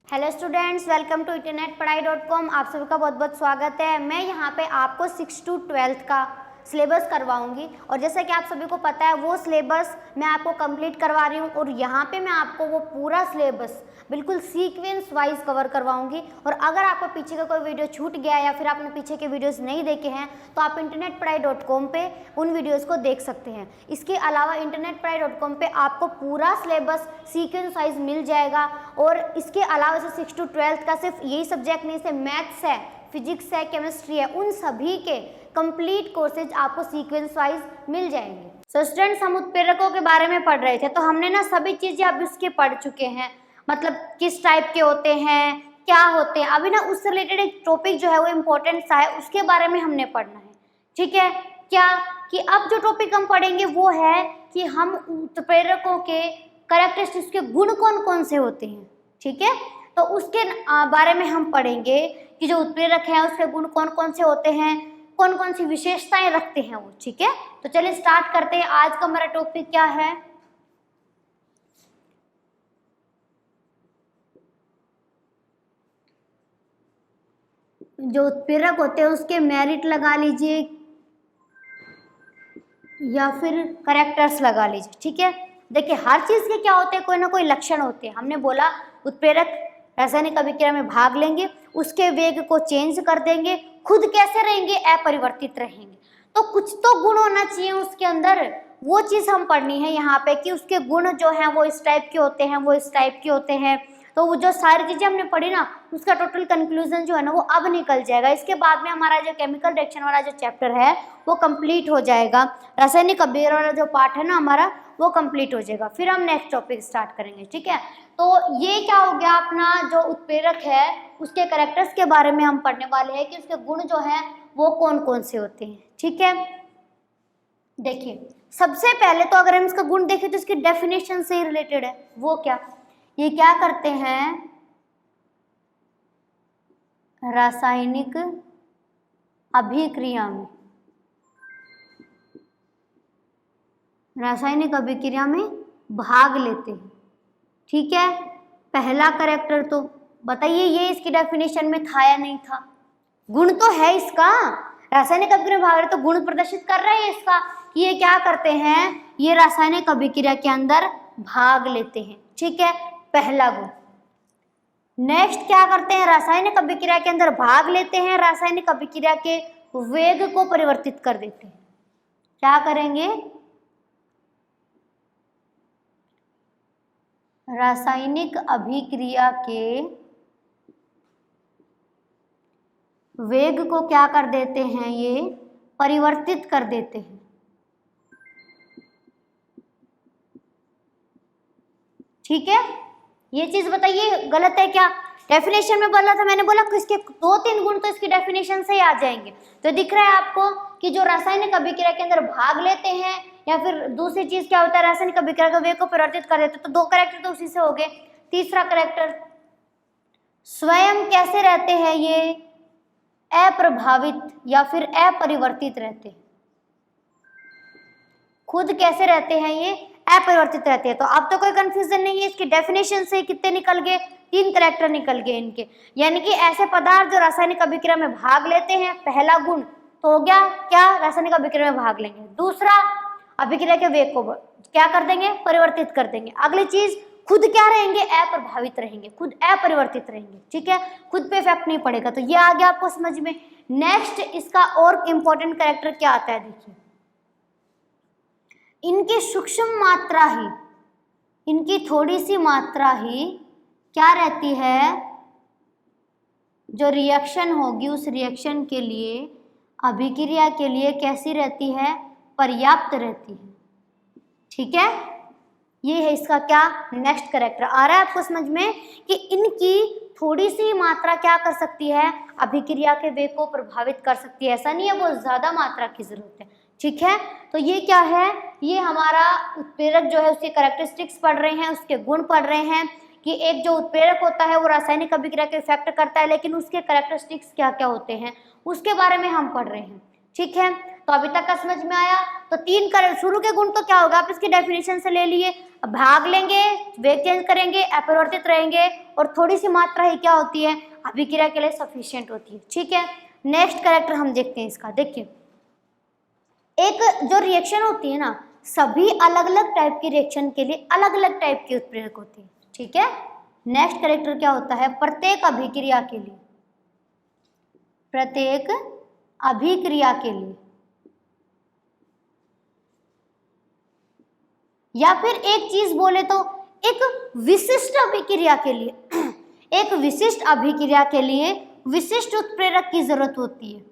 Hello students, welcome to internetpadhai.com। आप सभी का बहुत बहुत स्वागत है। मैं यहाँ पे आपको 6 to 12th का सिलेबस करवाऊंगी और जैसा कि आप सभी को पता है वो सिलेबस मैं आपको कंप्लीट करवा रही हूँ और यहाँ पे मैं आपको वो पूरा सिलेबस बिल्कुल सीक्वेंस वाइज कवर करवाऊंगी। और अगर आपको पीछे का कोई वीडियो छूट गया या फिर आपने पीछे के वीडियोस नहीं देखे हैं तो आप internetpadhai.com पे उन वीडियोस को देख सकते हैं। इसके अलावा internetpadhai.com पे आपको पूरा सिलेबस सीक्वेंस वाइज मिल जाएगा। और इसके अलावा से 6 to 12th का सिर्फ यही सब्जेक्ट नहीं, से मैथ्स है, फिजिक्स है, केमिस्ट्री है, उन सभी के कंप्लीट कोर्सेज आपको सीक्वेंस वाइज मिल जाएंगे। सो स्टूडेंट्स, हम उत्प्रेरकों के बारे में पढ़ रहे थे तो हमने ना सभी चीजें अब इसके पढ़ चुके हैं, मतलब किस टाइप के होते हैं, क्या होते हैं। अभी ना उससे रिलेटेड एक टॉपिक जो है वो इम्पोर्टेंट सा है, उसके बारे में हमने पढ़ना है। ठीक है, क्या कि अब जो टॉपिक हम पढ़ेंगे वो है कि हम उत्प्रेरकों के कैरेक्टरिस्टिक्स के गुण कौन कौन से होते हैं। ठीक है, तो उसके बारे में हम पढ़ेंगे कि जो उत्प्रेरक है उसके गुण कौन कौन से होते हैं, कौन कौन सी विशेषताएं रखते हैं वो। ठीक है, तो चलिए स्टार्ट करते हैं। आज का हमारा टॉपिक क्या है? जो उत्प्रेरक होते हैं उसके मेरिट लगा लीजिए या फिर करेक्टर्स लगा लीजिए। ठीक है, देखिए हर चीज के क्या होते हैं, कोई ना कोई लक्षण होते हैं। हमने बोला उत्प्रेरक रासायनिक अभिक्रिया में भाग लेंगे, उसके वेग को चेंज कर देंगे, खुद कैसे रहेंगे, अपरिवर्तित रहेंगे। तो कुछ तो गुण होना चाहिए उसके अंदर, वो चीज हम पढ़नी है यहाँ पे कि उसके गुण जो हैं वो इस टाइप के होते हैं, वो इस टाइप के होते हैं। तो वो जो सारी चीजें हमने पढ़ी ना, उसका टोटल कंक्लूजन जो है ना वो अब निकल जाएगा। इसके बाद में हमारा जो केमिकल रिएक्शन वाला जो चैप्टर है वो कंप्लीट हो जाएगा। रासायनिक अभिक्रिया वाला जो पार्ट है ना हमारा वो कंप्लीट हो जाएगा, फिर हम नेक्स्ट टॉपिक स्टार्ट करेंगे। ठीक है, तो ये क्या हो गया अपना जो उत्प्रेरक है उसके कैरेक्टर्स के बारे में हम पढ़ने वाले हैं कि उसके गुण जो हैं वो कौन कौन से होते हैं। ठीक है, देखिए सबसे पहले तो अगर हम इसका गुण देखें तो इसकी डेफिनेशन से ही रिलेटेड है। वो क्या, ये क्या करते हैं, रासायनिक अभिक्रिया में, रासायनिक अभिक्रिया में भाग लेते हैं। ठीक है, पहला कैरेक्टर तो बताइए, ये इसकी डेफिनेशन में था या नहीं था? गुण तो है इसका, रासायनिक अभिक्रिया में भाग रहे तो गुण प्रदर्शित कर रहे हैं इसका कि ये क्या करते हैं, ये रासायनिक अभिक्रिया के अंदर भाग लेते हैं। ठीक है, पहला गुण। नेक्स्ट क्या करते हैं, रासायनिक अभिक्रिया के अंदर भाग लेते हैं, रासायनिक अभिक्रिया के वेग को परिवर्तित कर देते हैं। क्या करेंगे, रासायनिक अभिक्रिया के वेग को क्या कर देते हैं, ये परिवर्तित कर देते हैं। ठीक है, ये चीज बताइए गलत है क्या? डेफिनेशन में बोला था, मैंने बोला कि इसके 2-3 गुण तो इसकी डेफिनेशन से ही आ जाएंगे। तो दिख रहा है आपको कि जो रासायनिक अभिक्रिया के अंदर भाग लेते हैं, या फिर दूसरी चीज क्या होता है, रासायनिक अभिक्रिया के वेग को परिवर्तित कर देते हैं। तो 2 कैरेक्टर तो उसी से हो गए। तीसरा कैरेक्टर, स्वयं कैसे रहते हैं, ये अप्रभावित या फिर अपरिवर्तित रहते हैं। खुद कैसे रहते हैं, ये अपरिवर्तित रहते हैं। तो अब तो कोई कंफ्यूजन नहीं है, इसकी डेफिनेशन से कितने निकल गए, 3 कैरेक्टर निकल गए इनके। यानी कि ऐसे पदार्थ जो रासायनिक अभिक्रिया में भाग लेते हैं, पहला गुण तो हो गया क्या, रासायनिक अभिक्रिया में भाग लेंगे। दूसरा, अभिक्रिया के वेग को क्या कर देंगे, परिवर्तित कर देंगे। अगली चीज, खुद क्या रहेंगे, अप्रभावित रहेंगे, खुद अपरिवर्तित रहेंगे। ठीक है, खुद पे इफेक्ट नहीं पड़ेगा। तो ये आ गया आपको समझ में। नेक्स्ट इसका और इंपॉर्टेंट कैरेक्टर क्या आता है, देखिए इनकी सूक्ष्म मात्रा ही, इनकी थोड़ी सी मात्रा ही क्या रहती है, जो रिएक्शन होगी उस रिएक्शन के लिए, अभिक्रिया के लिए कैसी रहती है, पर्याप्त रहती है। ठीक है, ये है इसका क्या, नेक्स्ट कैरेक्टर। आ रहा है आपको समझ में कि इनकी थोड़ी सी मात्रा क्या कर सकती है, अभिक्रिया के वेग को प्रभावित कर सकती है। ऐसा नहीं है बहुत ज्यादा मात्रा की जरूरत है। ठीक है, तो ये क्या है, ये हमारा उत्प्रेरक जो है उसके कैरेक्टरिस्टिक्स पढ़ रहे हैं, उसके गुण पढ़ रहे हैं कि एक जो उत्प्रेरक होता है वो रासायनिक अभिक्रिया के इफेक्ट करता है, लेकिन उसके कैरेक्टरिस्टिक्स क्या क्या होते हैं उसके बारे में हम पढ़ रहे हैं। ठीक है, तो अभी तक का समझ में आया। तो तीन कर शुरू के गुण तो क्या होगा, आप इसकी डेफिनेशन से ले लिए। अब भाग लेंगे, वेग चेंज करेंगे, अपरिवर्तित रहेंगे, और थोड़ी सी मात्रा ही क्या होती है, अभिक्रिया के लिए सफिशिएंट होती है। ठीक है, नेक्स्ट कैरेक्टर हम देखते हैं इसका। देखिए, एक जो रिएक्शन होती है ना, सभी अलग अलग टाइप की रिएक्शन के लिए अलग अलग टाइप की उत्प्रेरक होती है। ठीक है, नेक्स्ट कैरेक्टर क्या होता है, प्रत्येक अभिक्रिया के लिए, प्रत्येक अभिक्रिया के लिए, या फिर एक चीज बोले तो एक विशिष्ट अभिक्रिया के लिए एक विशिष्ट अभिक्रिया के लिए विशिष्ट उत्प्रेरक की जरूरत होती है।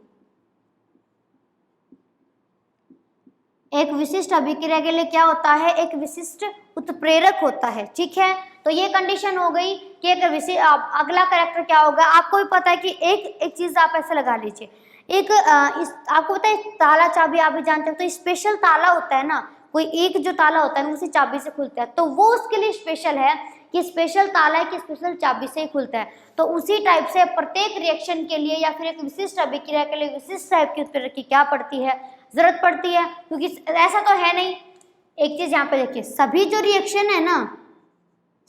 एक विशिष्ट अभिक्रिया के लिए क्या होता है, एक विशिष्ट उत्प्रेरक होता है। ठीक है, तो ये कंडीशन हो गई कि एक विशिष्ट। अगला कैरेक्टर क्या होगा, आपको भी पता है कि एक चीज आप ऐसे लगा लीजिए, एक आपको पता है ताला चाबी आप भी जानते हो, तो स्पेशल ताला होता है ना, कोई एक जो ताला होता है ना उसी चाबी से खुलता है, तो वो उसके लिए स्पेशल है कि स्पेशल ताला है कि स्पेशल चाबी से ही खुलता है। तो उसी टाइप से प्रत्येक रिएक्शन के लिए या फिर एक विशिष्ट अभिक्रिया के लिए विशिष्ट टाइप की उत्प्रेरक की क्या पड़ती है, जरूरत पड़ती है। क्योंकि ऐसा तो है नहीं, एक चीज यहाँ पे देखिए, सभी जो रिएक्शन है ना,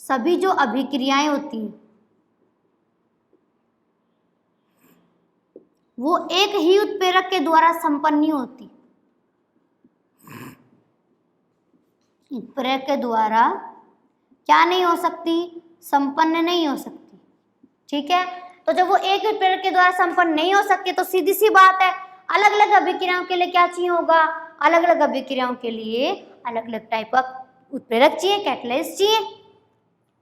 सभी जो अभिक्रियाएं होती हैं वो एक ही उत्प्रेरक के द्वारा संपन्न नहीं होती। उत्प्रेरक के द्वारा क्या नहीं हो सकती, संपन्न नहीं हो सकती। ठीक है, तो जब वो एक उत्प्रेरक के द्वारा संपन्न नहीं हो सकती तो सीधी सी बात है, अलग अलग अभिक्रियाओं के लिए क्या चाहिए होगा, अलग अलग अभिक्रियाओं के लिए अलग अलग टाइप का उत्प्रेरक चाहिए, कैटलिस्ट चाहिए।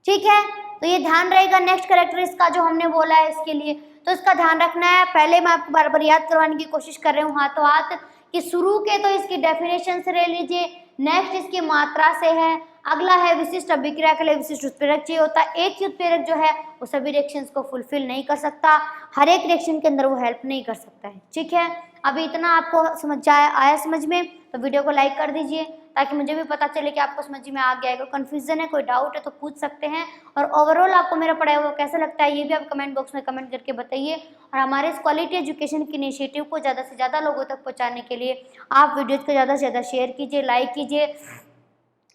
ठीक है, तो ये ध्यान रहेगा। नेक्स्ट कैरेक्टर इसका जो हमने बोला है इसके लिए, तो इसका ध्यान रखना है। पहले मैं आपको बार बार याद करवाने की कोशिश कर रही हूँ हाथों हाथ कि शुरू के तो इसकी डेफिनेशन से ले लीजिए, नेक्स्ट इसकी मात्रा से है, अगला है विशिष्ट अभिक्रिया के लिए विशिष्ट उत्प्रेरक चाहिए होता है। एक ही उत्प्रेरक जो है वो सभी रिएक्शंस को फुलफिल नहीं कर सकता, हर एक रिएक्शन के अंदर वो हेल्प नहीं कर सकता है। ठीक है, अभी इतना आपको समझ आया समझ में, तो वीडियो को लाइक कर दीजिए ताकि मुझे भी पता चले कि आपको समझ में आ गया है। कोई कन्फ्यूजन है, कोई डाउट है तो पूछ सकते हैं। और ओवरऑल आपको मेरा पढ़ाया हुआ कैसा लगता है ये भी आप कमेंट बॉक्स में कमेंट करके बताइए। और हमारे इस क्वालिटी एजुकेशन की इनिशिएटिव को ज़्यादा से ज़्यादा लोगों तक पहुंचाने के लिए आप वीडियोज़ को ज़्यादा से ज़्यादा शेयर कीजिए, लाइक कीजिए,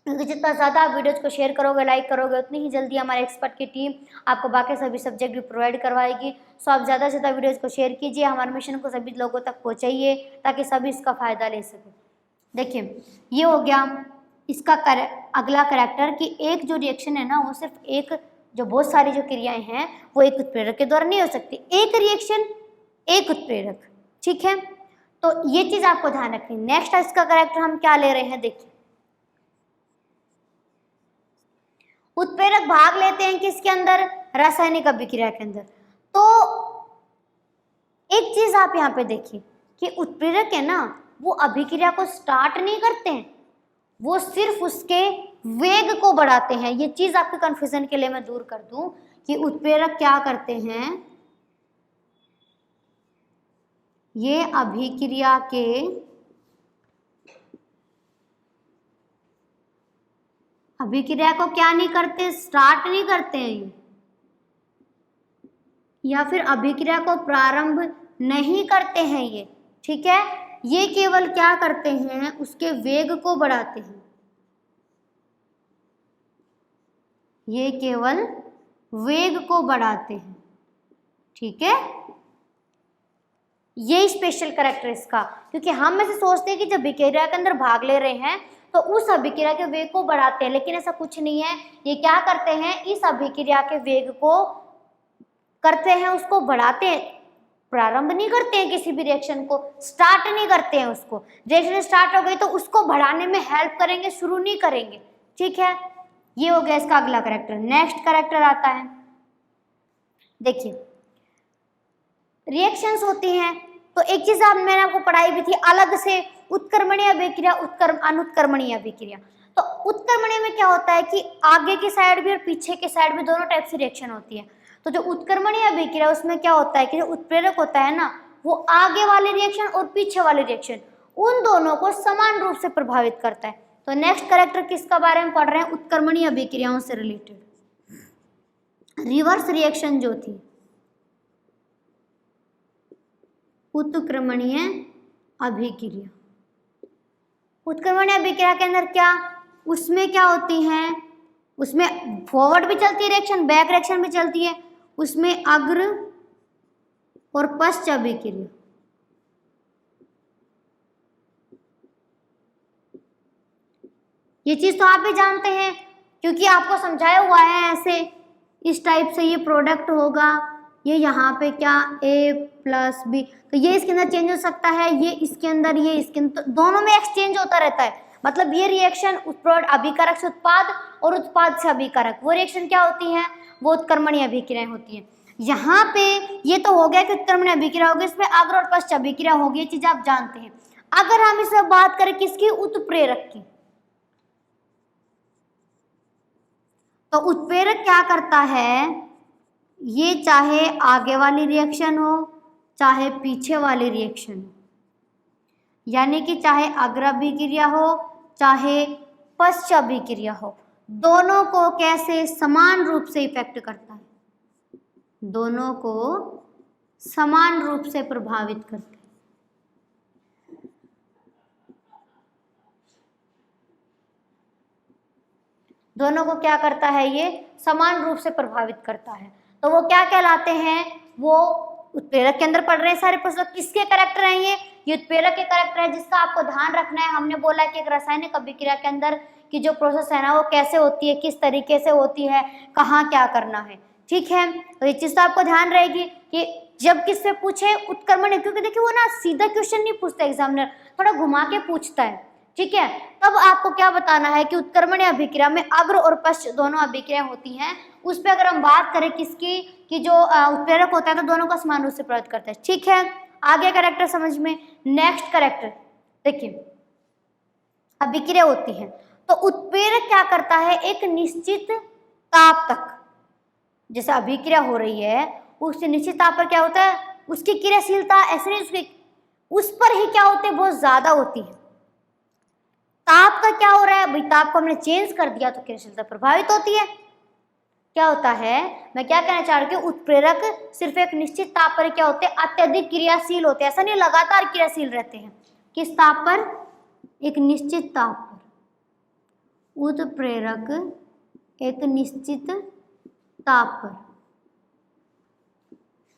क्योंकि जितना ज़्यादा आप वीडियोज़ को शेयर करोगे, लाइक करोगे, उतनी ही जल्दी हमारे एक्सपर्ट की टीम आपको बाकी सभी सब्जेक्ट भी प्रोवाइड करवाएगी। सो आप ज़्यादा से ज़्यादा वीडियोज़ को शेयर कीजिए, हमारे मिशन को सभी लोगों तक पहुँचाइए ताकि सभी इसका फ़ायदा ले सकें। देखिए, ये हो गया इसका अगला कैरेक्टर कि एक जो रिएक्शन है ना वो सिर्फ एक, जो बहुत सारी जो क्रियाएं हैं वो एक उत्प्रेरक के द्वारा नहीं हो सकती, एक रिएक्शन एक उत्प्रेरक। ठीक है, तो ये चीज आपको ध्यान रखनी। नेक्स्ट इसका कैरेक्टर हम क्या ले रहे हैं, देखिए, उत्प्रेरक भाग लेते हैं किसके अंदर, रासायनिक अभिक्रिया के अंदर। तो एक चीज आप यहाँ पे देखिए कि उत्प्रेरक है ना वो अभिक्रिया को स्टार्ट नहीं करते हैं, वो सिर्फ उसके वेग को बढ़ाते हैं। ये चीज आपके कंफ्यूजन के लिए मैं दूर कर दूं कि उत्प्रेरक क्या करते हैं, ये अभिक्रिया के अभिक्रिया को क्या नहीं करते, स्टार्ट नहीं करते हैं, या फिर अभिक्रिया को प्रारंभ नहीं करते हैं ये। ठीक है, ये केवल क्या करते हैं, उसके वेग को बढ़ाते हैं, ये केवल वेग को बढ़ाते हैं। ठीक है, ये स्पेशल कैरेक्टर इसका, क्योंकि हम ऐसे सोचते हैं कि जब अभिक्रिया के अंदर भाग ले रहे हैं तो उस अभिक्रिया के वेग को बढ़ाते हैं, लेकिन ऐसा कुछ नहीं है। ये क्या करते हैं, इस अभिक्रिया के वेग को करते हैं, उसको बढ़ाते हैं, प्रारंभ नहीं करते हैं, किसी भी रिएक्शन को स्टार्ट नहीं करते हैं। उसको रिएक्शन स्टार्ट हो गई तो उसको बढ़ाने में हेल्प करेंगे, शुरू नहीं करेंगे। ठीक है, ये हो गया इसका अगला कैरेक्टर। नेक्स्ट कैरेक्टर आता है, देखिए, रिएक्शंस होती हैं तो एक चीज मैंने आपको पढ़ाई भी थी अलग से, उत्क्रमणीय अभिक्रिया, अनुत्क्रमणीय अभिक्रिया। तो उत्क्रमणीय में क्या होता है कि आगे की साइड भी और पीछे के साइड भी दोनों टाइप से रिएक्शन होती है। तो जो उत्क्रमणीय अभिक्रिया उसमें क्या होता है कि जो उत्प्रेरक होता है ना वो आगे वाले रिएक्शन और पीछे वाले रिएक्शन उन दोनों को समान रूप से प्रभावित करता है। तो नेक्स्ट कैरेक्टर किसका बारे में पढ़ रहे हैं, उत्क्रमणीय अभिक्रियाओं से रिलेटेड। रिवर्स रिएक्शन जो थी, उत्क्रमणीय अभिक्रिया, उत्क्रमणीय अभिक्रिया के अंदर क्या, उसमें क्या होती हैं, उसमें फॉरवर्ड भी चलती है रिएक्शन, बैक रिएक्शन भी चलती है, उसमें अग्र और पश्च अभिक्रिया। ये चीज तो आप भी जानते हैं क्योंकि आपको समझाया हुआ है ऐसे, इस टाइप से ये प्रोडक्ट होगा, ये यहाँ पे क्या A+B, तो ये इसके अंदर चेंज हो सकता है, ये इसके अंदर, ये इसके अंदर, तो दोनों में एक्सचेंज होता रहता है। मतलब ये रिएक्शन अभिकारक से उत्पाद और उत्पाद से अभिकारक, वो रिएक्शन क्या होती है, वो उत्क्रमणीय अभिक्रियाएं होती हैं। यहाँ पे ये तो हो गया कि उत्क्रमणीय अभिक्रिया होगी, इसमें अग्र और पश्च अभिक्रिया होगी, ये चीज आप जानते हैं। अगर हम इसमें बात करें किसकी, उत्प्रेरक की, तो उत्प्रेरक क्या करता है, ये चाहे आगे वाली रिएक्शन हो चाहे पीछे वाली रिएक्शन हो, यानी कि चाहे अग्र अभिक्रिया हो चाहे पश्च अभिक्रिया हो, दोनों को कैसे समान रूप से इफेक्ट करता है, दोनों को समान रूप से प्रभावित करता है। दोनों को क्या करता है, ये समान रूप से प्रभावित करता है। तो वो क्या कहलाते हैं, वो उत्प्रेरक के अंदर पढ़ रहे हैं सारे प्रश्न। किसके कैरेक्टर हैं ये उत्प्रेरक के कैरेक्टर है, जिसका आपको ध्यान रखना है। हमने बोला कि एक रासायनिक अभिक्रिया के अंदर की जो प्रोसेस है ना, वो कैसे होती है, किस तरीके से होती है, कहाँ क्या करना है, ठीक है। तो ये चीज तो आपको ध्यान रहेगी कि जब किससे पूछे उत्क्रमण, क्योंकि देखिए वो ना सीधा क्वेश्चन नहीं पूछता एग्जामिनर, थोड़ा घुमा के पूछता है, ठीक है। तब आपको क्या बताना है कि उत्क्रमणीय अभिक्रिया में अग्र और पश्च दोनों अभिक्रियाएं होती हैं, उस पर अगर हम बात करें किसकी, कि जो उत्प्रेरक होता है तो दोनों का समान रूप से प्रभावित करता है, ठीक है। आगे कैरेक्टर समझ में, नेक्स्ट कैरेक्टर देखिए, अभिक्रिया होती है तो उत्प्रेरक क्या करता है, एक निश्चित ताप तक, जैसे अभिक्रिया हो रही है उस निश्चित ताप पर क्या होता है, उसकी क्रियाशीलता ऐसे नहीं, उसकी उस पर ही क्या होते हैं, बहुत ज्यादा होती है। ताप का क्या हो रहा है भाई, ताप को हमने चेंज कर दिया तो क्रियाशीलता प्रभावित होती है। क्या होता है, मैं क्या कहना चाह रही हूँ, उत्प्रेरक सिर्फ एक निश्चित ताप पर क्या होते हैं, अत्यधिक क्रियाशील होते हैं, ऐसा नहीं लगातार क्रियाशील रहते हैं। किस ताप पर, एक निश्चित ताप पर। उत्प्रेरक एक निश्चित ताप पर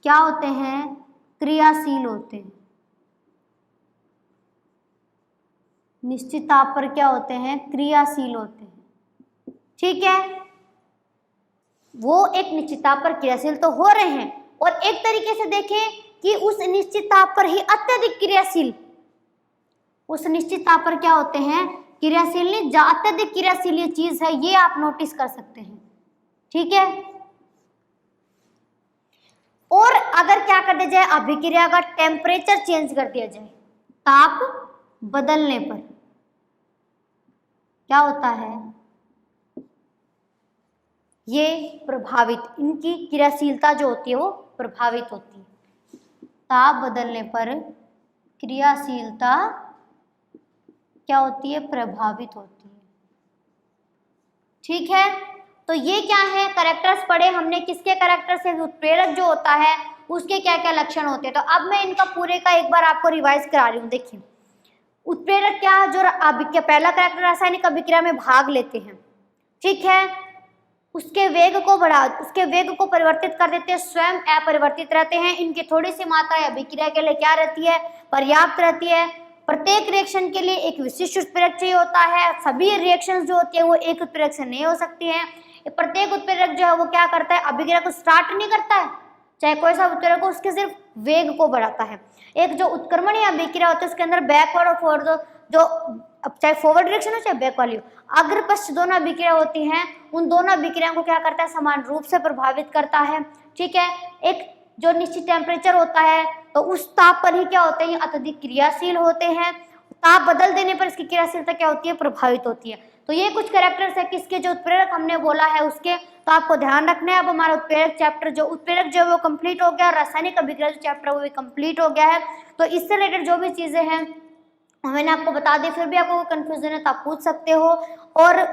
क्या होते हैं, क्रियाशील होते हैं। निश्चित ताप पर क्या होते हैं, क्रियाशील होते हैं, ठीक है। वो एक निश्चित ताप पर क्रियाशील तो हो रहे हैं, और एक तरीके से देखें कि उस निश्चित ताप पर ही अत्यधिक क्रियाशील, उस निश्चित ताप पर क्या होते हैं, क्रियाशील नहीं, अत्यधिक क्रियाशील ये चीज है, ये आप नोटिस कर सकते हैं, ठीक है। और अगर क्या कर दिया जाए, अभिक्रिया का टेम्परेचर चेंज कर दिया जाए, ताप बदलने पर क्या होता है, ये प्रभावित, इनकी क्रियाशीलता जो होती है वो प्रभावित होती है। ताप बदलने पर क्रियाशीलता क्या होती है, प्रभावित होती है, ठीक है। तो ये क्या है, कैरेक्टर्स पढ़े हमने, किसके कैरेक्टर से, उत्प्रेरक जो होता है उसके क्या क्या लक्षण होते हैं। तो अब मैं इनका पूरे का एक बार आपको रिवाइज करा रही हूँ। देखिए उत्प्रेरक क्या, जो अभिक्रिया, पहला कैरेक्टर रासायनिक अभिक्रिया में भाग लेते हैं, ठीक है, उसके वेग को उसके वेग को परिवर्तित कर देते हैं, स्वयं अपरिवर्तित रहते हैं। इनकी थोड़ी सी मात्रा अभिक्रिया के लिए क्या रहती है, पर्याप्त रहती है। प्रत्येक रिएक्शन के लिए एक विशिष्ट उत्प्रेरक चाहिए होता है, सभी रिएक्शंस जो होती है वो एक उत्प्रेरक से नहीं हो सकती हैं। प्रत्येक उत्प्रेरक जो है वो क्या करता है, अभिक्रिया को स्टार्ट नहीं करता है, चाहे कोई सा उत्प्रेरक हो, उसके सिर्फ वेग को बढ़ाता है। एक जो उत्क्रमणीय अभिक्रिया होती है उसके अंदर बैकवर्ड और फॉरवर्ड, जो चाहे फॉरवर्ड डायरेक्शन हो चाहे बैक वाली हो, अग्र पश्च दोनों अभिक्रिया होती हैं, उन दोनों अभिक्रियाओं को क्या करता है, समान रूप से प्रभावित करता है, ठीक है। एक जो निश्चित टेम्परेचर होता है तो उस ताप पर ही क्या होते हैं, ये अत्यधिक क्रियाशील होते हैं। ताप बदल देने पर इसकी क्रियाशीलता क्या होती है, प्रभावित होती है। तो ये कुछ कैरेक्टर्स है किसके, जो उत्प्रेरक हमने बोला है उसके। तो आपको ध्यान रखना है। अब हमारा उत्प्रेरक चैप्टर, जो उत्प्रेरक जो है वो कंप्लीट हो गया, और रासायनिक अभिक्रिया जो चैप्टर वो भी कंप्लीट हो गया है। तो इससे रिलेटेड जो भी चीजें हैं मैंने आपको बता दी, फिर भी आपको कंफ्यूजन है तो आप पूछ सकते हो। और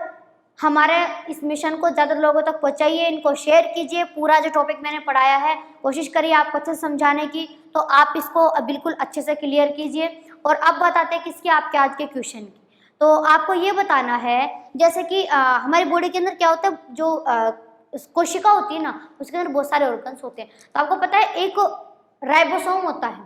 हमारे इस मिशन को ज़्यादा लोगों तक पहुंचाइए, इनको शेयर कीजिए। पूरा जो टॉपिक मैंने पढ़ाया है कोशिश करिए आपको अच्छे से समझाने की, तो आप इसको बिल्कुल अच्छे से क्लियर कीजिए। और अब बताते हैं किसकी, आपके आज के क्वेश्चन की। तो आपको ये बताना है जैसे कि हमारी बॉडी के अंदर क्या होता है, जो कोशिका होती है ना, उसके अंदर बहुत सारे ऑर्गन्स होते हैं। तो आपको पता है एक राइबोसोम होता है,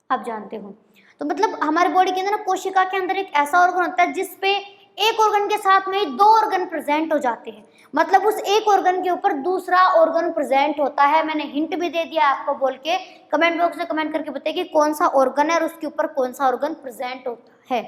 आप जानते हो। तो मतलब हमारी बॉडी के अंदर ना कोशिका के अंदर एक ऐसा ऑर्गन होता है जिसपे एक ऑर्गन के साथ में 2 ऑर्गन प्रेजेंट हो जाते हैं, मतलब उस एक ऑर्गन के ऊपर दूसरा ऑर्गन प्रेजेंट होता है। मैंने हिंट भी दे दिया आपको बोल के, कमेंट बॉक्स में कमेंट करके बताइए कि कौन सा ऑर्गन है और उसके ऊपर कौन सा ऑर्गन प्रेजेंट होता है।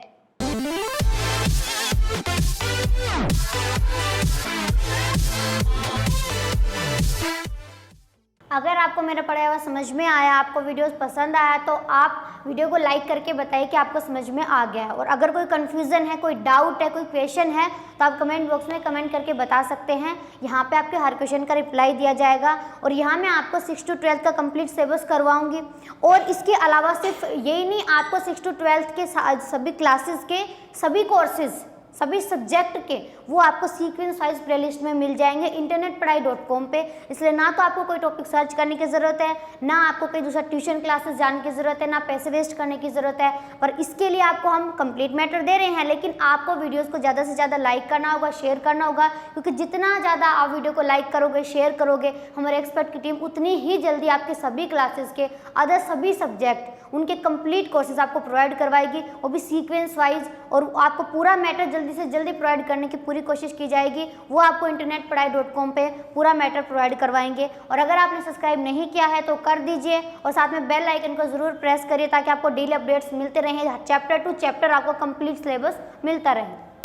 अगर आपको मेरा पढ़ाया हुआ समझ में आया, आपको वीडियोस पसंद आया, तो आप वीडियो को लाइक करके बताइए कि आपको समझ में आ गया है। और अगर कोई कन्फ्यूज़न है, कोई डाउट है, कोई क्वेश्चन है, तो आप कमेंट बॉक्स में कमेंट करके बता सकते हैं। यहाँ पे आपके हर क्वेश्चन का रिप्लाई दिया जाएगा। और यहाँ मैं आपको 6 to 12 का कंप्लीट सिलेबस करवाऊँगी। और इसके अलावा सिर्फ यही नहीं, आपको 6 to 12 के सभी क्लासेस के सभी कोर्सेज, सभी सब्जेक्ट के, वो आपको सीक्वेंस वाइज प्लेलिस्ट में मिल जाएंगे internetpadhai.com पे। इसलिए ना तो आपको कोई टॉपिक सर्च करने की ज़रूरत है, ना आपको कोई दूसरा ट्यूशन क्लासेस जाने की ज़रूरत है, ना पैसे वेस्ट करने की ज़रूरत है। पर इसके लिए आपको हम कंप्लीट मैटर दे रहे हैं, लेकिन आपको वीडियोज़ को ज़्यादा से ज़्यादा लाइक करना होगा, शेयर करना होगा, क्योंकि जितना ज़्यादा आप वीडियो को लाइक करोगे, शेयर करोगे, हमारे एक्सपर्ट की टीम उतनी ही जल्दी आपके सभी क्लासेस के अदर सभी सब्जेक्ट, उनके कंप्लीट कोर्सेज आपको प्रोवाइड करवाएगी, वो भी सीक्वेंस वाइज। और आपको पूरा मैटर जल्दी से जल्दी प्रोवाइड करने की पूरी कोशिश की जाएगी। वो आपको internetpadhai.com पे पूरा मैटर प्रोवाइड करवाएंगे। और अगर आपने सब्सक्राइब नहीं किया है तो कर दीजिए, और साथ में बेल आइकन को ज़रूर प्रेस करिए ताकि आपको डेली अपडेट्स मिलते रहें, चैप्टर टू चैप्टर आपको कंप्लीट सिलेबस मिलता रहे।